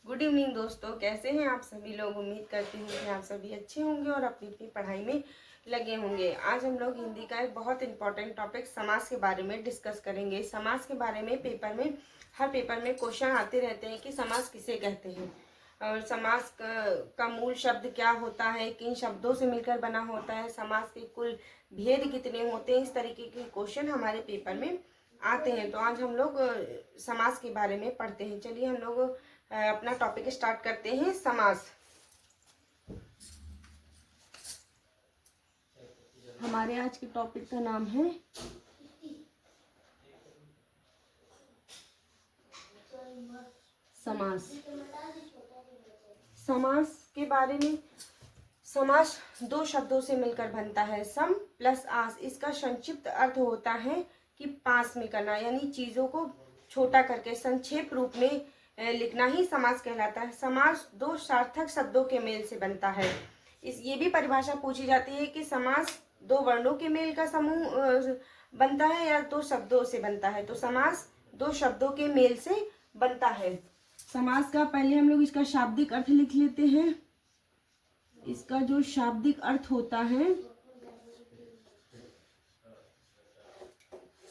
Good evening दोस्तों, कैसे हैं आप सभी लोग। उम्मीद करती हूँ कि आप सभी अच्छे होंगे और अपनी अपनी पढ़ाई में लगे होंगे। आज हम लोग हिंदी का एक बहुत इंपॉर्टेंट टॉपिक समास के बारे में डिस्कस करेंगे। समास के बारे में हर पेपर में क्वेश्चन आते रहते हैं कि समास किसे कहते हैं और समास का मूल शब्द क्या होता है, किन शब्दों से मिलकर बना होता है, समास के कुल भेद कितने होते हैं। इस तरीके के क्वेश्चन हमारे पेपर में आते हैं। तो आज हम लोग समास के बारे में पढ़ते हैं। चलिए हम लोग अपना टॉपिक स्टार्ट करते हैं। समास। हमारे आज के टॉपिक का नाम है समास। समास के बारे में, समास दो शब्दों से मिलकर बनता है, सम प्लस आस। इसका संक्षिप्त अर्थ होता है कि पास में करना, यानी चीजों को छोटा करके संक्षेप रूप में लिखना ही समास कहलाता है। समास दो सार्थक शब्दों के मेल से बनता है। ये भी परिभाषा पूछी जाती है कि समास दो वर्णों के मेल का समूह बनता है या दो शब्दों से बनता है। तो समास दो शब्दों के मेल से बनता है। समास का पहले हम लोग इसका शाब्दिक अर्थ लिख लेते हैं। इसका जो शाब्दिक अर्थ होता है,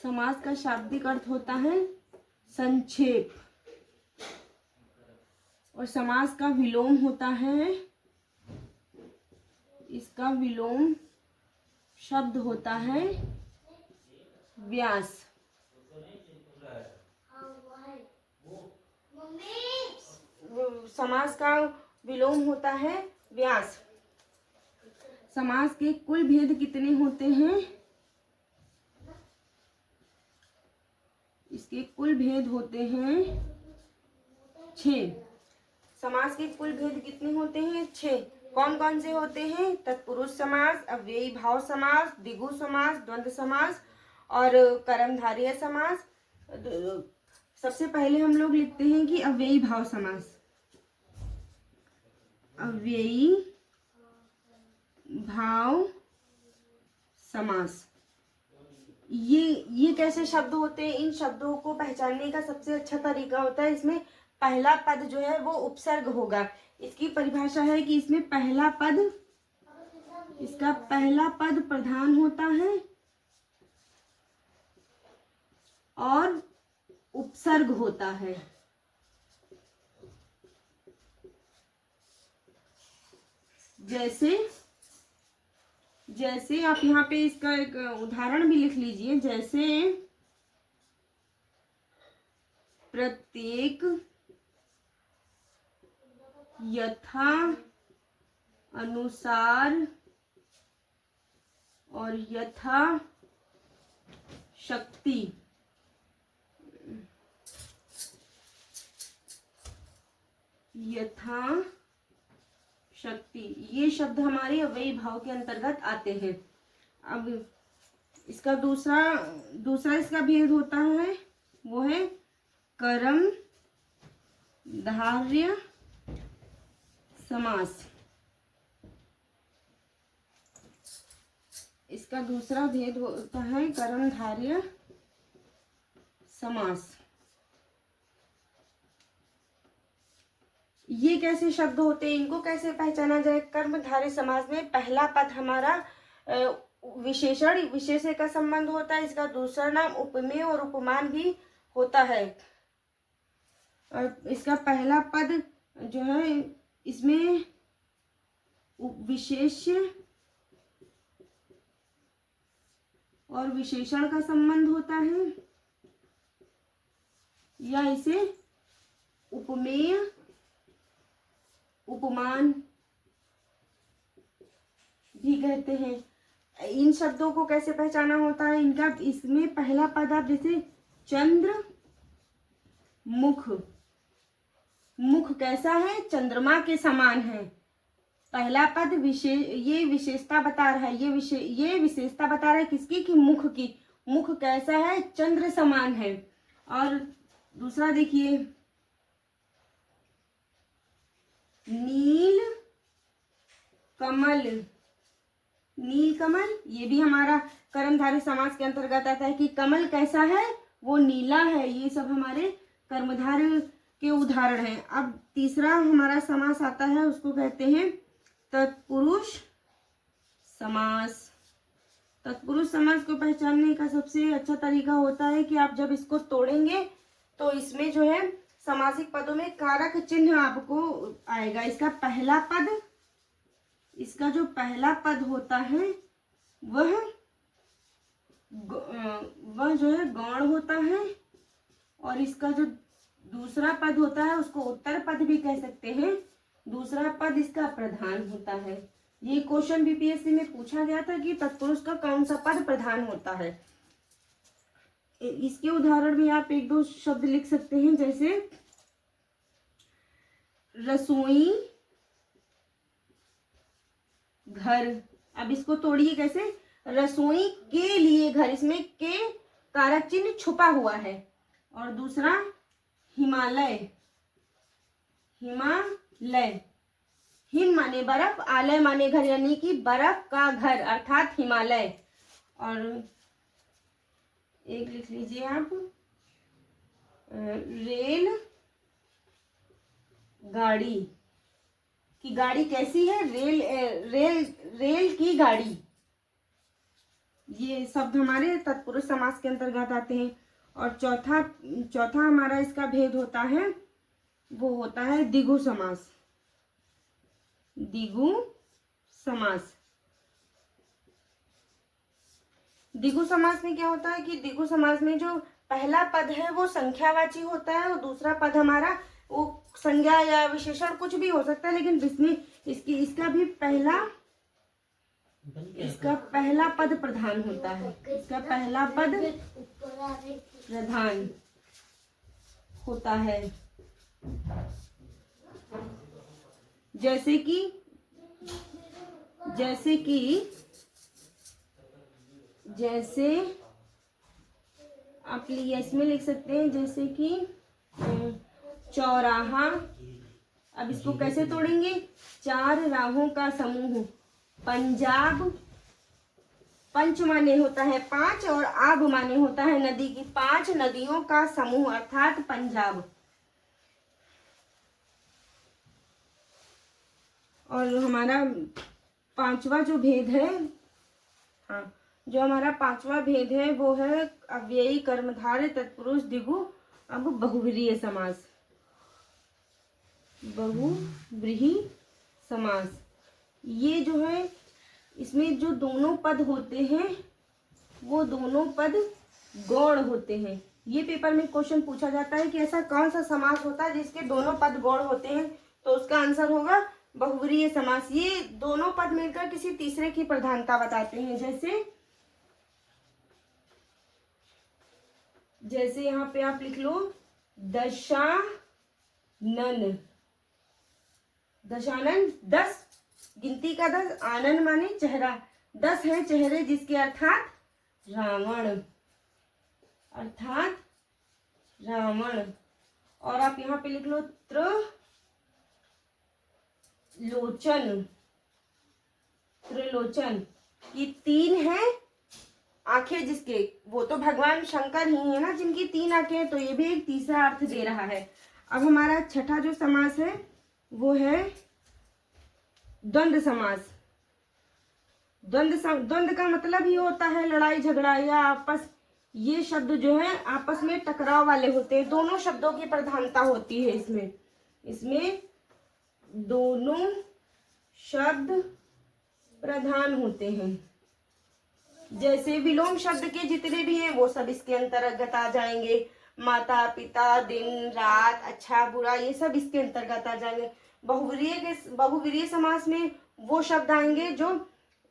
समास का शाब्दिक अर्थ होता है संक्षेप, और समास का विलोम होता है, इसका विलोम शब्द होता है व्यास। समास का विलोम होता है व्यास। समास के कुल भेद कितने होते हैं? इसके कुल भेद होते हैं 6। समास के कुल भेद कितने होते हैं? 6। कौन कौन से होते हैं? तत्पुरुष समास, अव्ययी भाव समास, द्विगु समास, द्वंद्व समास और कर्मधारय समास। सबसे पहले हम लोग लिखते हैं कि अव्ययी भाव समास। अव्ययी भाव समास, ये कैसे शब्द होते हैं? इन शब्दों को पहचानने का सबसे अच्छा तरीका होता है, इसमें पहला पद जो है वो उपसर्ग होगा। इसकी परिभाषा है कि इसमें इसका पहला पद प्रधान होता है और उपसर्ग होता है। जैसे आप यहाँ पे इसका एक उदाहरण भी लिख लीजिए। जैसे प्रत्येक, यथा, अनुसार और यथा शक्ति। यथा शक्ति, ये शब्द हमारे अव्ययी भाव के अंतर्गत आते हैं। अब इसका दूसरा इसका भेद होता है, वो है कर्मधारय समास। इसका दूसरा भेद होता है कर्मधारय समास। ये कैसे शब्द होते हैं, इनको कैसे पहचाना जाए? कर्मधारय समास में पहला पद हमारा विशेषण विशेष्य का संबंध होता है। इसका दूसरा नाम उपमेय और उपमान भी होता है। और इसका पहला पद जो है, इसमें विशेष्य और विशेषण का संबंध होता है, या इसे उपमेय उपमान भी कहते हैं। इन शब्दों को कैसे पहचाना होता है? इसमें पहला पद आप जैसे चंद्र मुख, मुख कैसा है? चंद्रमा के समान है। पहला पद ये विशेषता बता रहा है, ये विशेषता बता रहा है किसकी? कि मुख की। मुख कैसा है? चंद्र समान है। और दूसरा देखिए, नील कमल। नील कमल, ये भी हमारा कर्मधारय समास के अंतर्गत आता है कि कमल कैसा है? वो नीला है। ये सब हमारे कर्मधारय के उदाहरण हैं। अब तीसरा हमारा समास आता है, उसको कहते हैं तत्पुरुष समास। तत्पुरुष समास को पहचानने का सबसे अच्छा तरीका होता है कि आप जब इसको तोड़ेंगे तो इसमें जो है समासिक पदों में कारक चिन्ह आपको आएगा। इसका जो पहला पद होता है वह जो है गौण होता है, और इसका जो दूसरा पद होता है उसको उत्तर पद भी कह सकते हैं। दूसरा पद इसका प्रधान होता है। ये क्वेश्चन बीपीएससी में पूछा गया था कि तत्पुरुष का कौन सा पद प्रधान होता है। इसके उदाहरण में आप एक दो शब्द लिख सकते हैं, जैसे रसोई घर। अब इसको तोड़िए कैसे, रसोई के लिए घर, इसमें के कारक चिन्ह छुपा हुआ है। और दूसरा हिमालय, हिम माने बर्फ, आलय माने घर, यानी कि बर्फ का घर अर्थात हिमालय। और एक लिख लीजिए आप, रेल गाड़ी की गाड़ी कैसी है, रेल की गाड़ी। ये शब्द हमारे तत्पुरुष समास के अंतर्गत आते हैं। और चौथा हमारा इसका भेद होता है, वो होता है द्विगु समास। द्विगु समास में क्या होता है कि द्विगु समास में जो पहला पद है वो संख्यावाची होता है, और दूसरा पद हमारा वो संज्ञा या विशेषण कुछ भी हो सकता है, लेकिन इसमें इसका पहला पद प्रधान होता है। इसका पहला पद प्रधान होता है। जैसे आप इसमें लिख सकते हैं, जैसे कि चौराहा। अब इसको कैसे तोड़ेंगे, चार राहों का समूह। पंजाब, पंच माने होता है पांच, और आब माने होता है नदी की, 5 नदियों का समूह अर्थात पंजाब। और हमारा पांचवा जो भेद है, जो हमारा पांचवा भेद है वो है अव्ययी कर्मधारय तत्पुरुष द्विगु। अब बहुव्रीहि समास, बहुव्रीहि समास, ये जो है इसमें जो दोनों पद होते हैं वो दोनों पद गौण होते हैं। ये पेपर में क्वेश्चन पूछा जाता है कि ऐसा कौन सा समास होता है जिसके दोनों पद गौण होते हैं, तो उसका आंसर होगा बहुव्रीहि समास। ये दोनों पद मिलकर किसी तीसरे की प्रधानता बताते हैं। जैसे यहाँ पे आप लिख लो दशानन, 10 गिनती का 10, आनन माने चेहरा, 10 है चेहरे जिसके अर्थात रावण। और आप यहाँ पे लिख लो त्रिलोचन, ये 3 है आंखें जिसके, वो तो भगवान शंकर ही है ना जिनकी 3 आंखें हैं, तो ये भी एक तीसरा अर्थ दे रहा है। अब हमारा छठा जो समास है वो है द्वंद्व समास। द्वंद्व का मतलब ही होता है लड़ाई झगड़ा या आपस, ये शब्द जो है आपस में टकराव वाले होते हैं। दोनों शब्दों की प्रधानता होती है इसमें दोनों शब्द प्रधान होते हैं। जैसे विलोम शब्द के जितने भी हैं वो सब इसके अंतर्गत आ जाएंगे। माता पिता, दिन रात, अच्छा बुरा, ये सब इसके अंतर्गत आ जाएंगे। बहुव्रीहि समास में वो शब्द आएंगे जो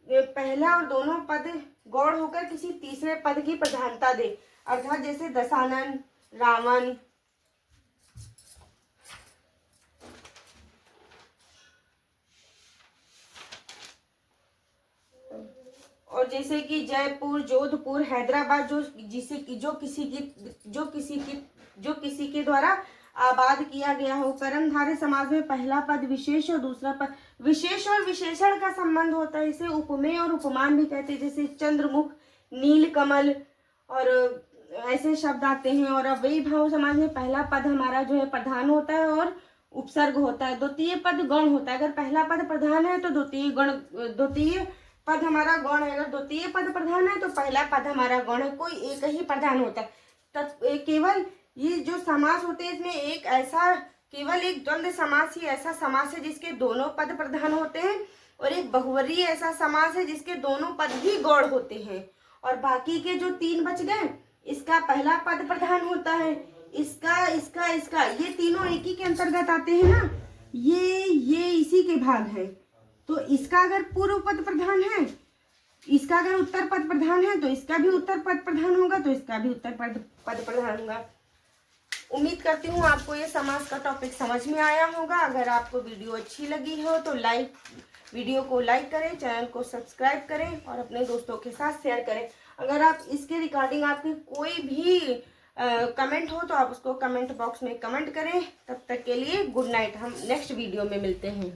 पहला और दोनों पद गौण होकर किसी तीसरे पद की प्रधानता दे, अर्थात जैसे दशानन, रावण। और जैसे कि जयपुर, जोधपुर, हैदराबाद, जो किसी के द्वारा आबाद किया गया हो। कर्मधारय समाज में पहला पद विशेष और दूसरा पद, विशेष और विशेषण का संबंध होता है। इसे उपमेय और उपमान भी कहते हैं। जैसे चंद्रमुख, नीलकमल और ऐसे शब्द आते हैं। और अव्ययी भाव समास में पहला पद हमारा जो है प्रधान होता है और उपसर्ग होता है, द्वितीय पद गौण होता है। अगर पहला पद प्रधान है तो द्वितीय पद हमारा गौण है, अगर द्वितीय पद प्रधान है तो पहला पद हमारा गौण है। कोई एक ही प्रधान होता है। केवल ये जो समास होते हैं इसमें एक ऐसा केवल एक द्वंद्व समास ही ऐसा समास है जिसके दोनों पद प्रधान होते हैं, और एक बहुवरीय ऐसा समास है जिसके दोनों पद ही गौण होते हैं। और बाकी के जो 3 बच गए, इसका पहला पद प्रधान होता है, इसका ये तीनों एक ही के अंतर्गत आते हैं ना, ये इसी के भाग है। तो इसका अगर पूर्व पद प्रधान है, इसका अगर उत्तर पद प्रधान है तो इसका भी उत्तर पद प्रधान होगा, तो इसका भी उत्तर पद प्रधान होगा। उम्मीद करती हूँ आपको ये समास का टॉपिक समझ में आया होगा। अगर आपको वीडियो अच्छी लगी हो तो वीडियो को लाइक करें, चैनल को सब्सक्राइब करें और अपने दोस्तों के साथ शेयर करें। अगर आप इसके रिगार्डिंग आपकी कोई भी कमेंट हो तो आप उसको कमेंट बॉक्स में कमेंट करें। तब तक के लिए गुड नाइट। हम नेक्स्ट वीडियो में मिलते हैं।